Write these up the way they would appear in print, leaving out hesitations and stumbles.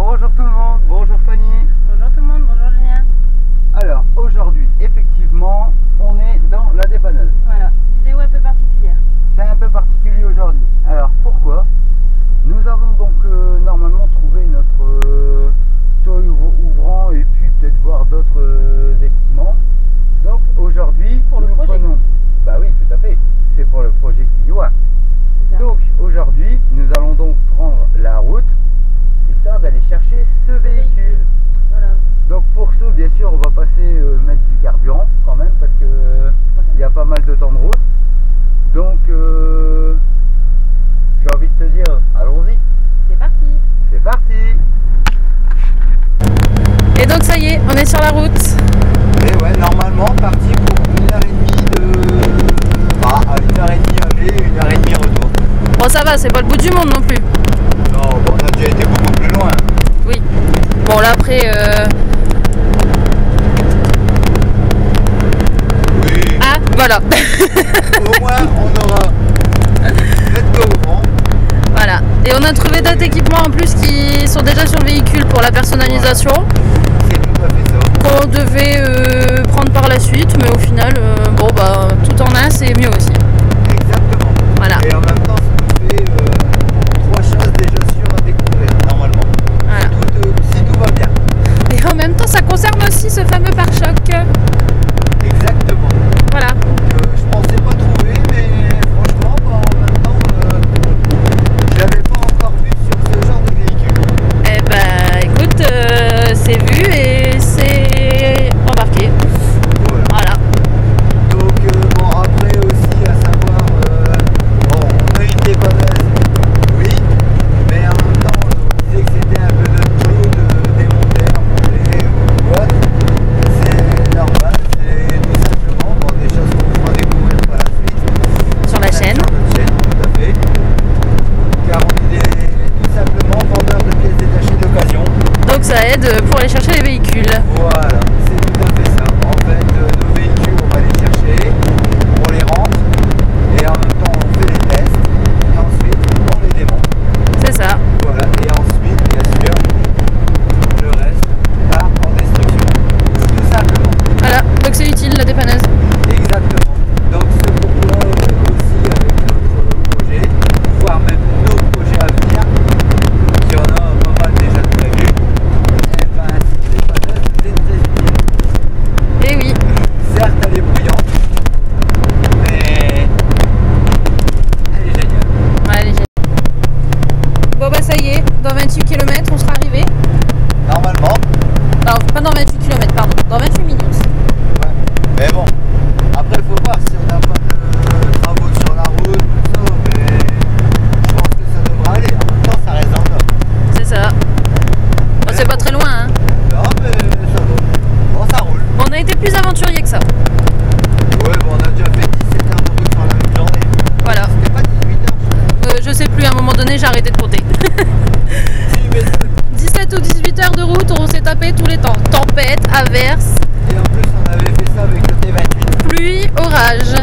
Bonjour tout le monde, bonjour Fanny. Bonjour tout le monde, bonjour Julien. Alors aujourd'hui, effectivement, on est dans la dépanneuse. Voilà, vidéo un peu particulière. C'est un peu particulier aujourd'hui. Alors pourquoi? Nous avons donc normalement trouvé notre toit ouvrant et puis peut-être voir d'autres équipements. Donc aujourd'hui, Pour le nous projet. prenons... Bah oui, tout à fait, c'est pour le projet Kiliwa. Donc aujourd'hui, nous allons donc prendre la route, histoire d'aller chercher ce véhicule. Voilà. Donc pour ce, bien sûr, on va passer mettre du carburant quand même, parce que il y a pas mal de temps de route. Donc j'ai envie de te dire, allons-y. C'est parti. C'est parti. Et donc ça y est, on est sur la route. Et ouais, normalement parti pour 1h30 de... Bah, 1h30 aller, 1h30 retour. Bon ça va, c'est pas le bout du monde non plus. Non, bon, on a déjà été beaucoup plus loin. Oui. Bon là après... Oui. Ah, voilà. Au moins, on aura fait au vent. Voilà. Et on a trouvé d'autres équipements en plus qui sont déjà sur le véhicule pour la personnalisation. C'est tout à fait ça. Qu'on devait prendre par la suite, mais au final, bon bah tout en un, c'est mieux aussi. Exactement. Voilà. Et en même temps, ça nous fait 3 choses déjà sûres à découvrir, normalement. Voilà. Si tout va bien. Et en même temps, ça concerne aussi ce fameux pare-choc. Exactement. Voilà. Je pensais pas trouver, mais franchement, bah, en même temps, je l'avais pas encore vu sur ce genre de véhicule. Eh ben, écoute, c'est vu et c'est embarqué. Voilà. Donc, bon, après aussi, à savoir, bon, on a une dépanneuse, oui, mais en même temps, on disait que c'était un peu notre boulot de démonter, remonter ou quoi. C'est normal, c'est tout simplement bon, des choses qu'on fera découvrir par la suite. Sur la chaîne. Sur notre chaîne, tout à fait. Car on est tout simplement vendeur de pièces détachées d'occasion. Donc ça aide pour aller chercher les véhicules. Voilà, c'est tout à fait ça. En fait, nos véhicules, on va les chercher, on les rentre, et en même temps, on fait les tests, et ensuite, on les démonte. C'est ça. Voilà, et ensuite, bien sûr, le reste part en destruction. Tout simplement. Voilà. Donc c'est utile la dépanneuse. Exactement. Donc, c'est pourquoi aussi, avec notre projet, voire même nos projets à venir, qui en a pas mal déjà prévu, et ben, cette dépanneuse est très utile. Et oui. Certes, elle est bruyante, mais elle est géniale. Ouais, allez, bon bah ça y est, dans 28 km on sera arrivé. Normalement, Non, pas dans 28 km, pardon, dans 28 minutes. ouais. Mais bon, après, il faut voir si on n'a pas de travaux sur la route, tout ça, mais je pense que ça devrait aller. En même temps, ça reste dans le nord. C'est ça. Bon, c'est pas très loin, hein. Non, mais ça va. Bon, ça roule. Bon, on a été plus aventurier que ça. Ouais, bon, on a déjà fait 17 heures de route sur la même journée. Voilà. C'était pas 18 heures, Je sais plus, à un moment donné, j'ai arrêté de compter. si, mais 17 ou 18 heures de route, on s'est tapé tous les temps. Tempête, averse, et en plus, on avait fait ça avec le T28. pluie, orage.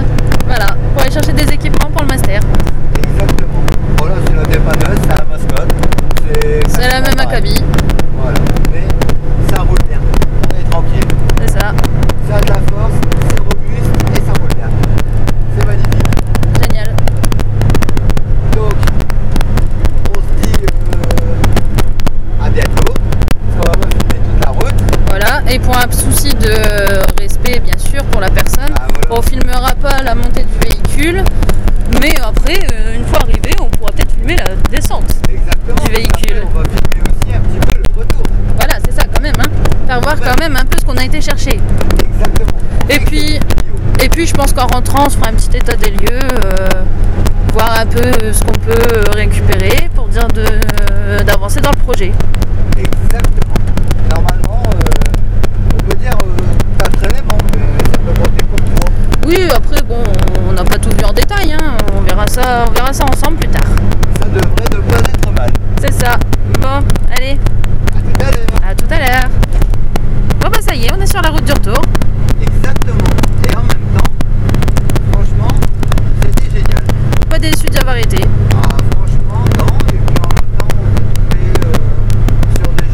Voilà, pour aller chercher des équipements pour le master. Exactement. Bon, là, c'est la dépanneuse, c'est la mascotte. C'est la même pareil. acabit, Voilà, mais ça roule bien, on est tranquille, c'est ça. ça a de la force, c'est robuste et ça roule bien. C'est magnifique. Génial. Donc, on se dit à bientôt, parce qu'on va pas filmer toute la route. Voilà, et pour un souci de respect, bien sûr, pour la personne, Ah, voilà. on filmera pas la montée du véhicule, mais après, une fois arrivé, on pourra peut-être filmer la descente. Exactement. Du véhicule. Après, on va filmer aussi un petit peu le retour. Voilà, c'est ça quand même, hein. Faire voir quand même un peu ce qu'on a été chercher. Exactement. Et puis je pense qu'en rentrant, on se fera un petit état des lieux, voir un peu ce qu'on peut récupérer pour dire d'avancer dans le projet. Exactement. Normalement, on peut dire 4 éléments, mais ça peut monter pour 3. Oui, après bon, on n'a pas tout vu en détail, hein. On verra ça ensemble plus tard. Ça devrait ne pas être mal. C'est ça. Bon, allez, À tout à l'heure. à tout à l'heure. Bon bah ça y est, on est sur la route du retour. Exactement. Et en même temps, franchement, c'était génial. Pas déçu d'y avoir été. Ah, franchement, non. Et puis en même temps, on est tombé sur des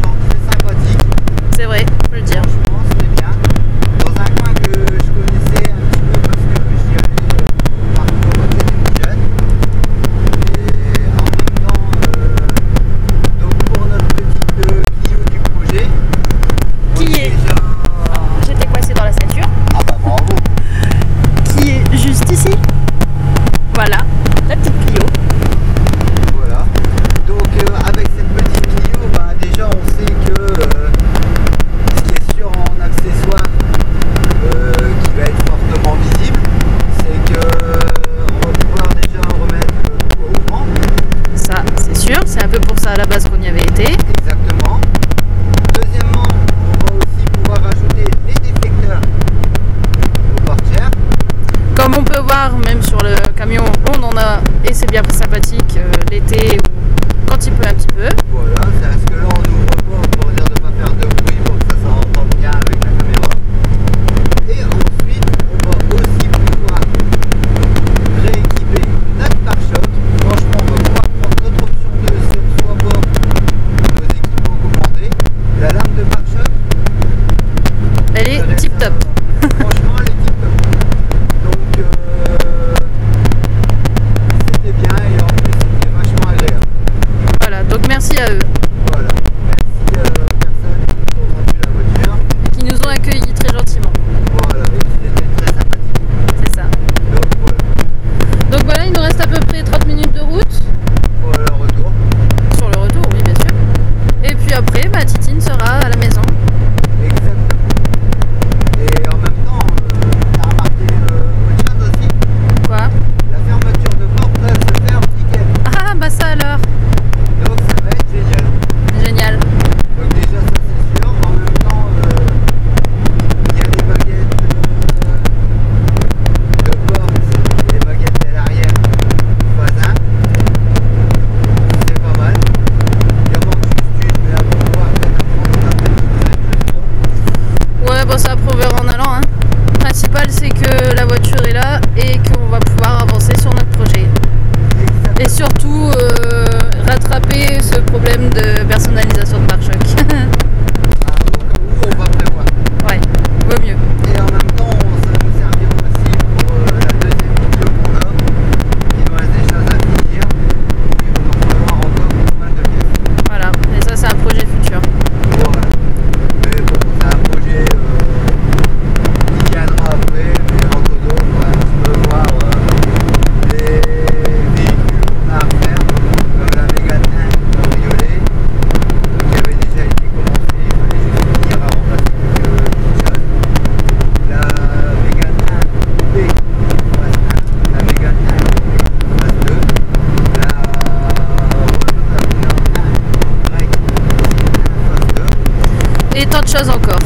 soir, même sur le camion, on en a et c'est bien sympathique l'été ou quand il pleut un petit peu. Voilà, c'est à ce que là on ouvre pas pour dire de pas faire de bruit pour que ça s'entende bien avec la caméra. Et ensuite, on va aussi pouvoir rééquiper notre pare-choc. Franchement, on va pouvoir prendre notre option de si on soit pas nos équipements commandés. La lame de pare-choc, Elle est tip top. franchement, elle est tip top. Donc, c'était bien et en plus, c'était vachement agréable. Voilà, donc merci à eux Voilà. Merci aux personnes qui ont vendu la voiture. qui nous ont accueillis très gentiment. Voilà, et qui étaient très sympathiques. C'est ça. Donc voilà. Donc voilà, il nous reste à peu près 30 minutes de route. Voilà le retour. Sur le retour, oui, bien sûr. Et puis après, bah, Titine sera à la maison. Exactement. Et en même temps, t'as remarqué autre chose aussi. Quoi? La fermeture de porte là, se fait un week-end. Ah, bah ça alors. Donc ça va être génial. Génial. Donc déjà ça c'est sûr. En même temps, il y a des baguettes de porte et des baguettes à l'arrière voisin. C'est pas mal. Il en manque juste une, mais après on va peut-être prendre un petit. Ouais, bon, ça à prouver en allant. Hein. Le principal, c'est que la voiture est là et qu'on va pouvoir avancer sur notre projet. Et surtout, rattraper ce problème de personnalisation de pare-choc. Au cas où on va prévoir. Ouais, vaut mieux. Et en même temps, ça va nous servir aussi pour la deuxième vidéo qu'on a, qui nous reste des choses à finir, où il va nous falloir encore pas mal de pièces. Voilà, et ça, c'est un projet futur. Voilà. Mais bon, c'est un projet qui viendra après, mais entre d'autres, on va un petit peu voir les véhicules qu'on a à faire, comme la Mégane 1 cabriolet, qui avait déjà été commencé, il fallait juste finir à remplacer quelques petites choses. La Mégane 1 coupé phase 1, la Mégane 1 coupé phase 2, la Renault Avenir 1 break phase 2. Et tant de choses encore.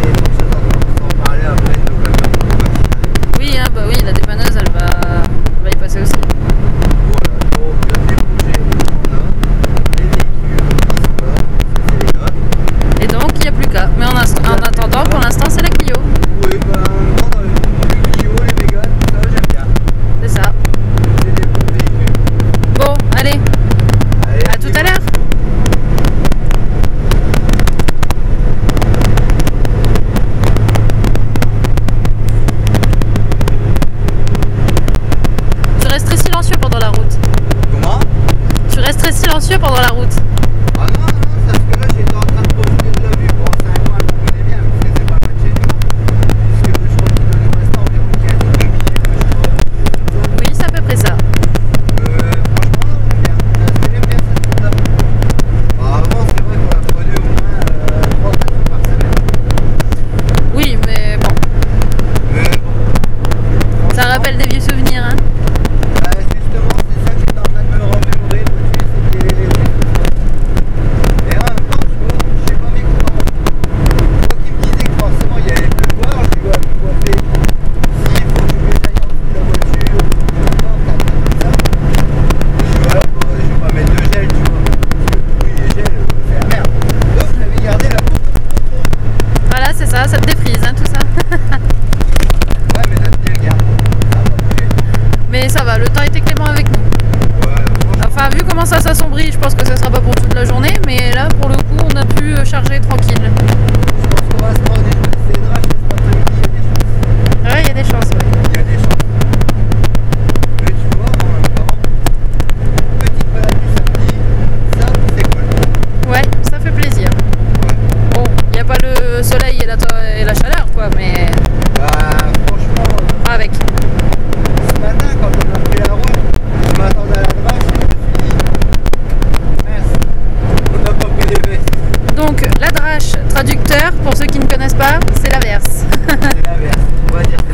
Et donc ça on va en parler après de nos camions qu'on va finir. Oui, hein, bah oui, la dépanneuse, elle va y passer aussi. Voilà, donc les projets qu'on a, les véhicules qui sont là, ça c'est les notes. Et donc, il n'y a plus qu'à. Mais en attendant, pour l'instant, c'est la Clio. Oui, ben moi dans les Clio, les Mégane, tout ça j'aime bien. C'est ça. C'est des bons véhicules. Bon, allez, Allez, à tout à l'heure. Tu restes très silencieux pendant la route. Comment? Tu restes très silencieux pendant la route. Ah non, non, c'est parce que là j'étais en train de profiter de la vue. Bon, c'est un coin qu'on connaît bien, parce que c'est pas loin de chez nous. Puisque je crois qu'il doit nous rester environ 15 minutes, je crois. Oui, c'est à peu près ça. Franchement, non, j'aime bien. Parce que j'aime bien cette route-là. Bon, avant, c'est vrai qu'on la prenait au moins 3-4 fois par semaine. Oui, mais bon, Mais bon. ça rappelle des vieux souvenirs, hein. Bah, justement, c'est ça que j'étais en train de me remémorer dessus, c'était les et en même temps, tu vois, je sais pas mes courants. Toi qui me disais que forcément il y allait pleuvoir, je dis ouais, pourquoi faire s'il faut que je mette ailleurs en dessous de la voiture, non, t'as comme ça. Je dis ouais, bah, je vais pas mettre de gel, tu vois. Parce que oui, les gels, c'est la merde. Donc j'avais gardé la peau. Voilà, c'est ça, ça te déprise, hein, tout ça. Ouais, mais là, tu regarde. Ça va bouger. Mais ça va, le temps était clément avec nous. Ouais, franchement. Enfin, vu comment ça s'assombrit, je pense que ça sera pas pour toute la journée, mais là, pour le coup, on a pu charger tranquille. Je pense qu'on va se prendre des draps cet après-midi, il y a des chances. Ouais, il y a des chances, ouais. Il y a des chances. Mais tu vois, en même temps, petite balade du samedi, ça c'est cool. Ouais, ça fait plaisir. Ouais. Bon, il n'y a pas le soleil et la chaleur, quoi, mais Bah franchement, avec. ce matin quand on a pris la route, je m'attendais à la drache et je me suis dit, mince, on n'a pas pris les vestes. Donc, la drache, traducteur, pour ceux qui ne connaissent pas, c'est l'averse. C'est l'inverse, on va dire ça.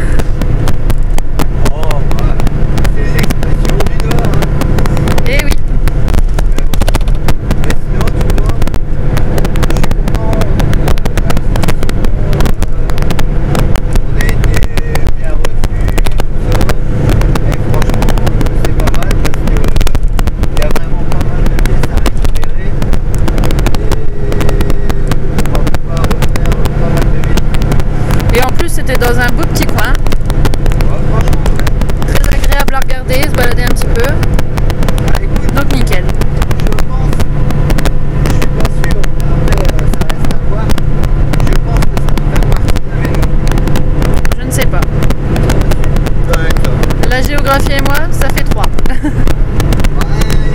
photographier et moi, ça fait 3. Ouais,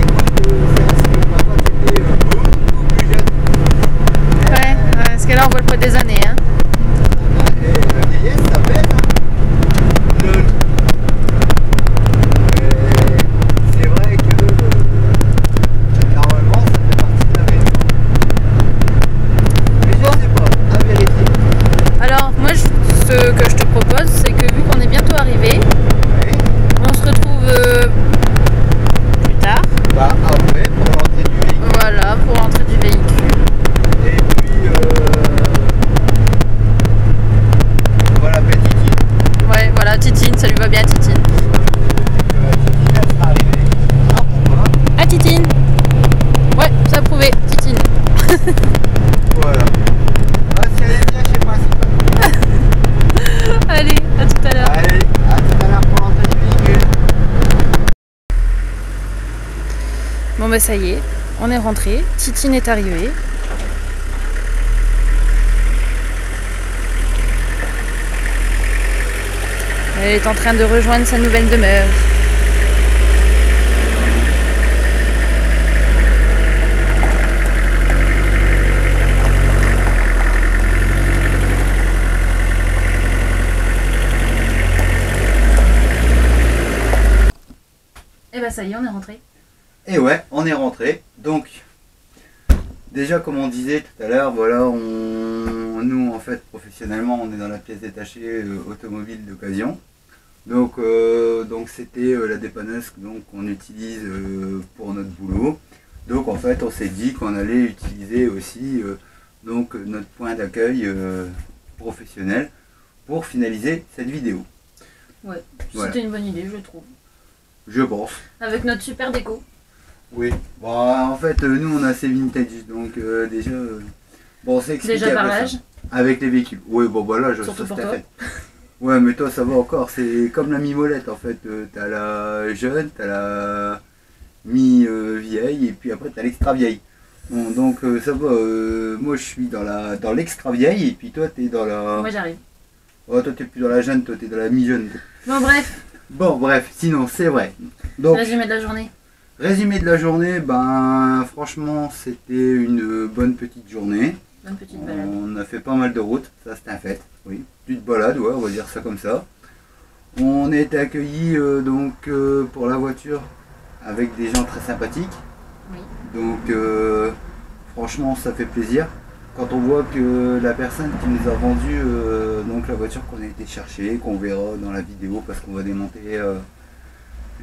écoute, c'est parce que papa était beaucoup plus jeune. Ouais, parce que là on voit le poids des années. Hein. Et la vieillesse, ça pèse. Hein. C'est vrai que normalement, ça fait partie de la vérité. Mais je sais pas, la vérité. Alors moi, ce que je te propose, c'est que vu qu'on est bientôt arrivé, Ouais. on se retrouve plus tard. Bah après, pour l'entrée du véhicule. Voilà, pour l'entrée du véhicule. Et puis, voilà, Titine. Ouais, voilà, Titine, ça lui va bien, Titine. Titine, elle sera arrivée. Ah, pourquoi? Ah, Titine. Ouais, ça a prouvé, Titine. Voilà. Ah, si elle est bien chez Principal. Allez, à tout à l'heure. Allez, à tout à l'heure pour l'entrée du véhicule. Bon bah ça y est, on est rentré, Titine est arrivée. Elle est en train de rejoindre sa nouvelle demeure. Et bah ça y est, on est rentré. Et ouais, on est rentré. Donc, déjà comme on disait tout à l'heure, voilà, nous en fait professionnellement, on est dans la pièce détachée automobile d'occasion. Donc c'était la dépanneuse qu'on utilise pour notre boulot. Donc en fait, on s'est dit qu'on allait utiliser aussi donc notre point d'accueil professionnel pour finaliser cette vidéo. Ouais, Voilà. c'était une bonne idée, je trouve. Je pense. Avec notre super déco. Oui. Bon, en fait, nous on a assez vintage, donc déjà, bon, c'est expliqué Déjà par après ça. l'âge. Avec les véhicules. Oui, bon, bah là, Surtout ça pour c'est toi. fait. Ouais, mais toi, ça va encore. C'est comme la mi-molette en fait. T'as la jeune, t'as la mi-vieille, et puis après t'as l'extra vieille. Bon, donc ça va. Moi, je suis dans l'extra vieille, et puis toi, t'es dans la. Moi j'arrive. Oh, toi, t'es plus dans la jeune, toi, t'es dans la mi-jeune. Bon bref, Bon, bref, sinon, c'est vrai. Donc, résumé de la journée. résumé de la journée, ben, franchement, c'était une bonne petite journée. Bonne petite balade. On a fait pas mal de routes, ça c'est un fait, oui. Petite balade, ouais, on va dire ça comme ça. On a été accueillis pour la voiture avec des gens très sympathiques. Oui. Donc franchement ça fait plaisir. Quand on voit que la personne qui nous a vendu donc la voiture qu'on a été chercher, qu'on verra dans la vidéo parce qu'on va démonter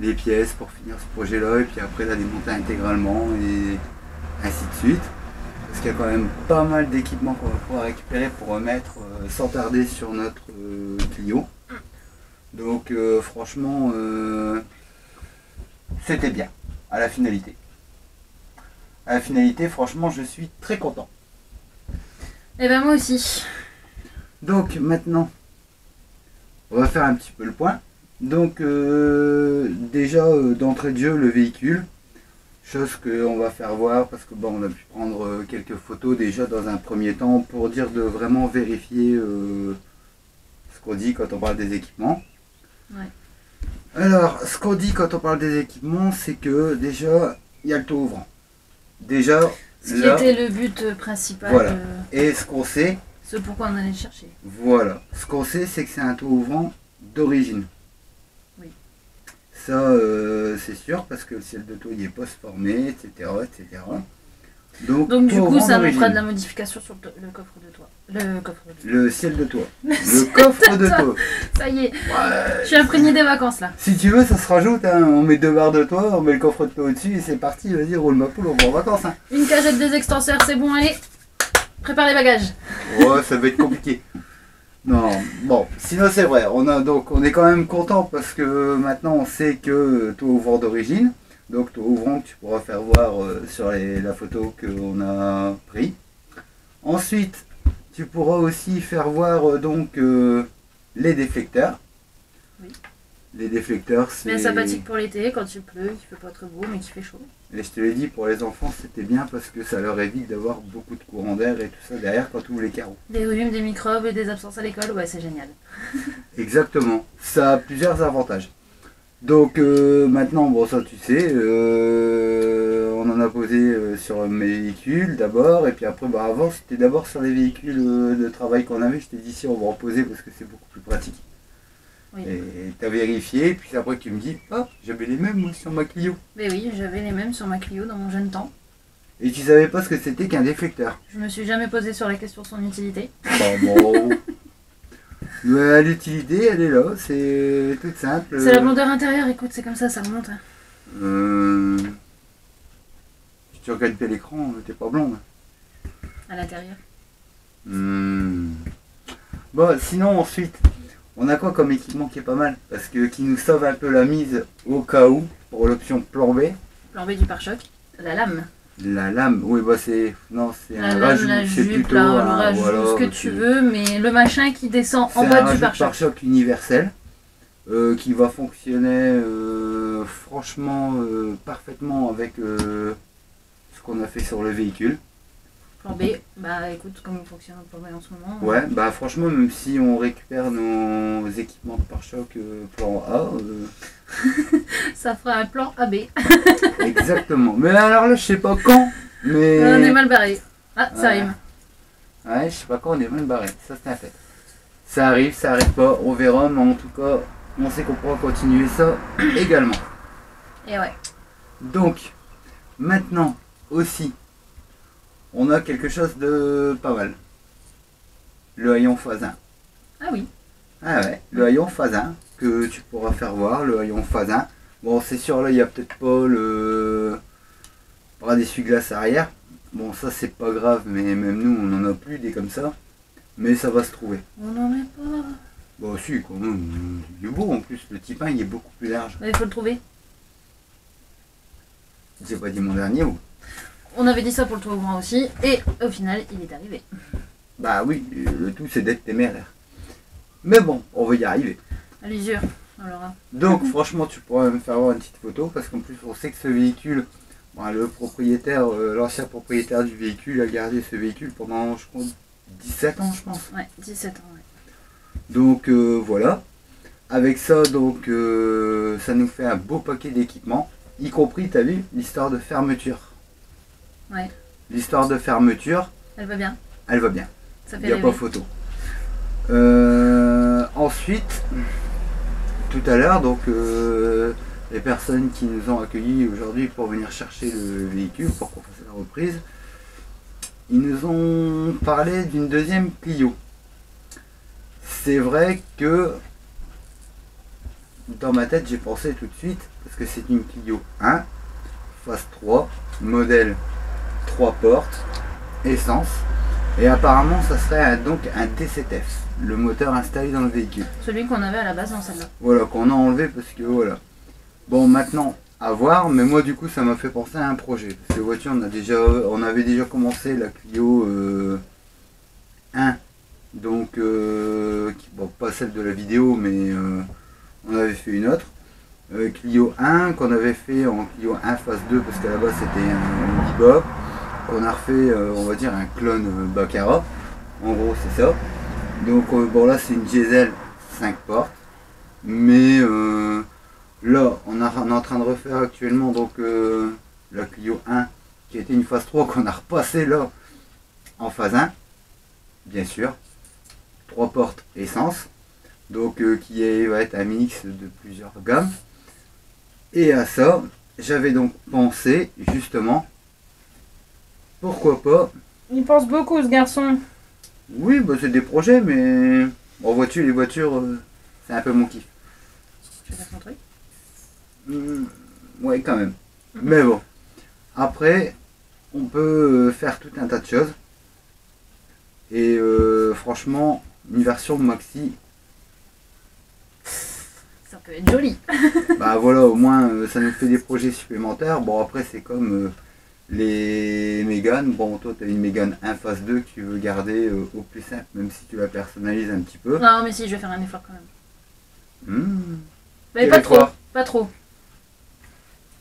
les pièces pour finir ce projet là et puis après la démonter intégralement et ainsi de suite. Parce qu'il y a quand même pas mal d'équipements qu'on va pouvoir récupérer pour remettre sans tarder sur notre Clio. Donc franchement c'était bien à la finalité. À la finalité franchement je suis très content. Et ben moi aussi. Donc maintenant on va faire un petit peu le point. Donc déjà d'entrée de jeu le véhicule. Chose qu'on va faire voir parce que bon, on a pu prendre quelques photos déjà dans un premier temps pour dire de vraiment vérifier ce qu'on dit quand on parle des équipements. Ouais. Alors, ce qu'on dit quand on parle des équipements, c'est que déjà, il y a le taux ouvrant. Déjà, Ce qui là, était le but principal. Voilà. Et ce qu'on sait, Ce pourquoi on allait le chercher. voilà, ce qu'on sait, c'est que c'est un taux ouvrant d'origine. Oui. Ça, c'est sûr, parce que le ciel de taux il est post-formé, etc., etc. Donc Donc du taux coup ouvrant ça me d'origine. fera de la modification sur le coffre de toit. Le coffre de toit. Le ciel de toit. Le coffre de toit. Ça y est, Ouais. je suis imprégnée des vacances là. Si tu veux, ça se rajoute. Hein. On met 2 barres de toit, on met le coffre de toit au-dessus et c'est parti. Vas-y, roule ma poule, on va en vacances. Hein. Une cagette, des extenseurs, c'est bon, allez. Prépare les bagages. Ouais, ça va être compliqué. Non, bon, sinon c'est vrai. On est quand même content parce que maintenant on sait que taux ouvrant d'origine. Donc taux ouvrant que tu pourras faire voir sur la photo qu'on a pris. Ensuite, tu pourras aussi faire voir les déflecteurs. Oui. Les déflecteurs, c'est... Bien sympathique pour l'été, quand il pleut, il fait pas trop beau, mais qu'il fait chaud. Et je te l'ai dit, pour les enfants, c'était bien parce que ça leur évite d'avoir beaucoup de courant d'air et tout ça derrière quand tu ouvres les carreaux. Des rhumes, des microbes et des absences à l'école, ouais, c'est génial. Exactement. Ça a plusieurs avantages. Donc maintenant, bon ça tu sais, on en a posé sur mes véhicules d'abord, et puis après, bah, avant c'était d'abord sur les véhicules de travail qu'on avait. Je t'ai dit si on va en poser parce que c'est beaucoup plus pratique. Oui. Et t'as vérifié, puis c'est après que tu me dis, oh, j'avais les mêmes moi sur ma Clio. Mais oui, j'avais les mêmes sur ma Clio dans mon jeune temps. Et tu savais pas ce que c'était qu'un déflecteur. Je me suis jamais posé sur la question de son utilité. Bon. Mais l'utilité, elle est là, c'est toute simple. C'est la blondeur intérieure, écoute, c'est comme ça remonte. Si tu regardes bien l'écran, t'es pas blonde. À l'intérieur. Bon, sinon ensuite, on a quoi comme équipement qui est pas mal? Parce que qui nous sauve un peu la mise au cas où, pour l'option plan B. Plan B du pare-choc. La lame. La lame, oui, bah c'est. Non, c'est La un lame, rajout, la c'est jupe, plutôt le un. rajout, Voilà, ce que tu veux, mais le machin qui descend en c'est bas un du rajout pare-choc. pare-choc universel qui va fonctionner franchement parfaitement avec ce qu'on a fait sur le véhicule. Plan B, bah écoute, comme il fonctionne le plan B en ce moment. Ouais, bah franchement, même si on récupère nos équipements de pare-choc plan A, Ça fera un plan AB. exactement. Mais alors là, je sais pas quand, mais. On est mal barré. Ah, ça Ouais. rime. Ouais, je sais pas quand on est mal barré, ça c'est un fait. Ça arrive pas, on verra, mais en tout cas, on sait qu'on pourra continuer ça également. Et ouais. Donc, maintenant aussi, on a quelque chose de pas mal. Le haillon phase 1. Ah oui. Ah ouais, le haillon phase 1 que tu pourras faire voir, le haillon phase 1. Bon, c'est sûr, là, il n'y a peut-être pas le bras d'essuie-glace arrière. Bon, ça, c'est pas grave, mais même nous, on n'en a plus des comme ça. Mais ça va se trouver. On n'en est pas. Bon, si, quand même, il est beau en plus. Le type 1, il est beaucoup plus large. Mais il faut le trouver. J'ai pas dit mon dernier ou? On avait dit ça pour le tour au grand aussi, et au final, il est arrivé. Bah oui, le tout, c'est d'être téméraire. Mais bon, on va y arriver. À l'usure, alors. Donc franchement tu pourras me faire voir une petite photo parce qu'en plus on sait que ce véhicule, bon, le propriétaire, l'ancien propriétaire du véhicule a gardé ce véhicule pendant je crois 17 ans je pense. Ouais, 17 ans, ouais. Donc voilà. Avec ça donc ça nous fait un beau paquet d'équipements, y compris t'as vu l'histoire de fermeture. Ouais. L'histoire de fermeture, Elle va bien. elle va bien. Ça Il fait n'y a rêver. pas photo. Ensuite, tout à l'heure, donc les personnes qui nous ont accueillis aujourd'hui pour venir chercher le véhicule pour qu'on fasse la reprise, ils nous ont parlé d'une deuxième Clio. C'est vrai que dans ma tête j'ai pensé tout de suite, parce que c'est une Clio 1, phase 3, modèle 3 portes, essence. Et apparemment, ça serait donc un D7F, le moteur installé dans le véhicule. Celui qu'on avait à la base dans celle-là. Voilà, qu'on a enlevé parce que voilà. Bon, maintenant, à voir, mais moi, du coup, ça m'a fait penser à un projet. Cette voiture, on avait déjà commencé la Clio 1, donc, bon, pas celle de la vidéo, mais on avait fait une autre. Clio 1, qu'on avait fait en Clio 1 phase 2, parce qu'à la base, c'était un bebop. On a refait, on va dire, un clone Baccarat. En gros, c'est ça. Donc, bon, là, c'est une diesel 5 portes. Mais là, on est en train de refaire actuellement donc la Clio 1, qui était une phase 3, qu'on a repassé là en phase 1. Bien sûr. 3 portes essence. Donc, va être un mix de plusieurs gammes. Et à ça, j'avais donc pensé, justement, pourquoi pas. Il pense beaucoup, ce garçon. Oui, bah, c'est des projets, mais en voiture, les voitures, c'est un peu mon kiff. Tu veux faire ton truc? Ouais, quand même. Mais bon. Après, on peut faire tout un tas de choses. Et franchement, une version maxi, Ça peut être joli. bah voilà, au moins, ça nous fait des projets supplémentaires. Bon, après, c'est comme les Mégane. Bon, toi, tu as une Mégane 1 phase 2 que tu veux garder au plus simple, même si tu la personnalises un petit peu. Non, mais si, je vais faire un effort quand même. Mais Quel pas trop. effort? Pas trop.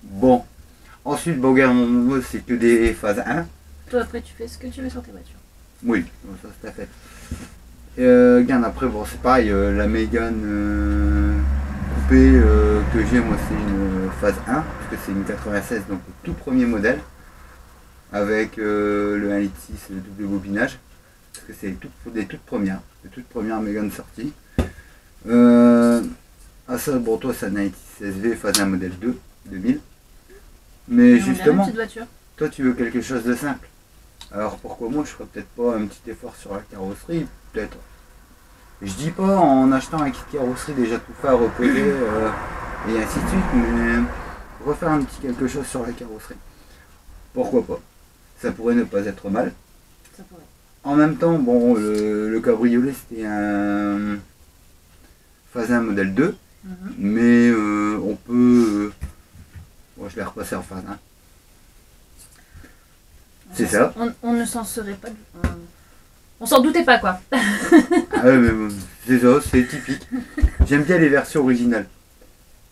Bon. Ensuite, bon, regarde, moi, c'est que des phases 1. Toi, après, tu fais ce que tu veux sur tes voitures. Oui, bon, ça c'est à fait. Regarde, après, bon, c'est pareil, la Mégane coupé que j'ai, moi, c'est une phase 1, parce que c'est une 96, donc le tout premier modèle, avec le 1,6 litre et le double bobinage, parce que c'est les toutes premières Mégane sorties. Ah ça, bon, toi, c'est un 1,6 SV, phase 1 modèle 2, 2000. Mais justement, toi, tu veux quelque chose de simple. Alors pourquoi moi, je ferais peut-être pas un petit effort sur la carrosserie, peut-être. Je dis pas en achetant un kit carrosserie déjà tout fait à reposer et ainsi de suite, mais refaire un petit quelque chose sur la carrosserie. Pourquoi pas? Ça pourrait ne pas être mal. Ça pourrait. En même temps, bon, le cabriolet c'était un phase 1 modèle 2, mais on peut. Bon, je l'ai repassé en phase 1. C'est ça. On ne s'en serait pas. On s'en doutait pas, quoi. Ah ouais, mais bon, c'est ça, c'est typique. J'aime bien les versions originales.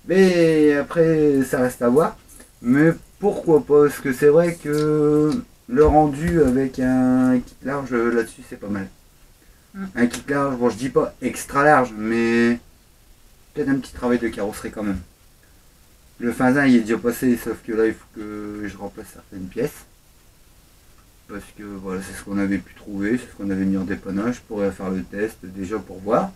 Mais après, ça reste à voir. Mais pourquoi pas? Parce que c'est vrai que le rendu avec un kit large là-dessus, c'est pas mal. Un kit large, bon, je dis pas extra large, mais peut-être un petit travail de carrosserie quand même. Le phase 1, il est déjà passé, sauf que là, il faut que je remplace certaines pièces. Parce que voilà, c'est ce qu'on avait pu trouver, c'est ce qu'on avait mis en dépannage. Je pourrais faire le test déjà pour voir.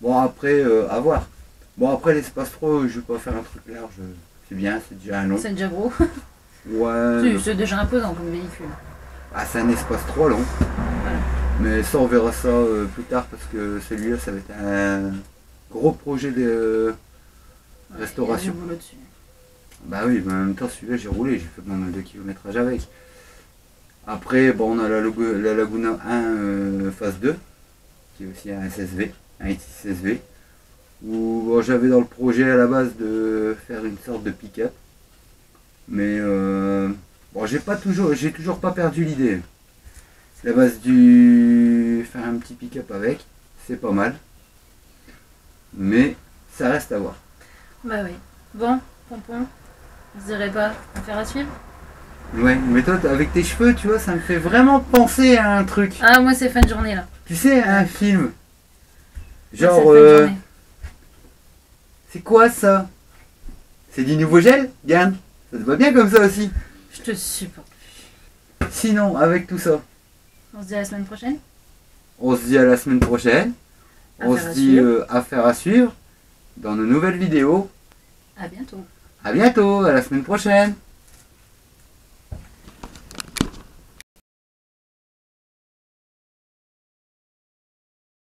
Bon après, à voir. Bon après l'espace pro, je vais pas faire un truc large, c'est bien, c'est déjà un long. C'est déjà gros. Ouais. C'est déjà imposant comme véhicule. Ah c'est un espace trop long. Voilà. Mais ça on verra ça plus tard parce que celui-là ça va être un gros projet de restauration. Il y a du boulot dessus. Bah oui, mais en même temps celui-là j'ai roulé, j'ai fait pas mal de kilométrage avec. Après, bon, on a la Laguna 1 phase 2, qui est aussi un SSV, un 1,6 SV, où bon, j'avais dans le projet à la base de faire une sorte de pick-up. Mais bon, j'ai toujours pas perdu l'idée. La base du faire un petit pick-up avec, c'est pas mal. Mais ça reste à voir. Bah oui. Bon, Pompon, on se dirait pas affaire à suivre? Ouais, mais toi, avec tes cheveux, tu vois, ça me fait vraiment penser à un truc. Ah, moi, c'est fin de journée, là. Tu sais, un film. Genre, c'est quoi ça? C'est du nouveau gel, Yann? Ça te va bien comme ça aussi? Je te supporte. Sinon, avec tout ça, on se dit à la semaine prochaine? On se dit à la semaine prochaine. On se dit affaire à suivre dans nos nouvelles vidéos. À bientôt. À bientôt, à la semaine prochaine.